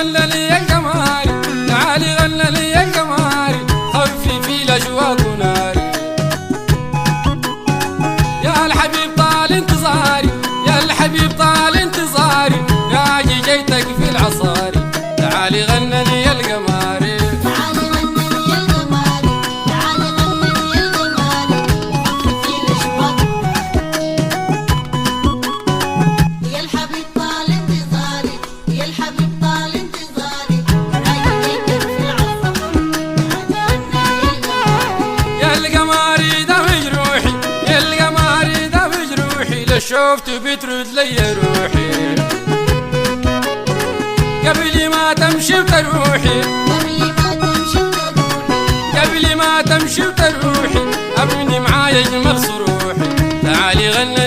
غنى لي يا القماري، تعالي غنى لي يا القماري، خففي الأشواق وناري. يا الحبيب طال انتظاري، يا الحبيب طال انتظاري، يا جيتك في العصاري، تعالي غنى لي يا القماري. تعالي غنى لي يا القماري، تعالي غنى لي يا القماري، وخففي الأشواق. يا الحبيب طال انتظاري، يا الحبيب طال انتظاري، يا جيتك في العصاري، تعالي غنى لي يا القماري. يا القماري داوي جروحي، يا القماري داوي جروحي، لو شفت بترد لي روحي، قبل ما تمشي وتروحي، قبل ما تمشي وتروحي، قبل ما تمشي وتروحي، ابني معايا اجمل صروحي، تعالي غنى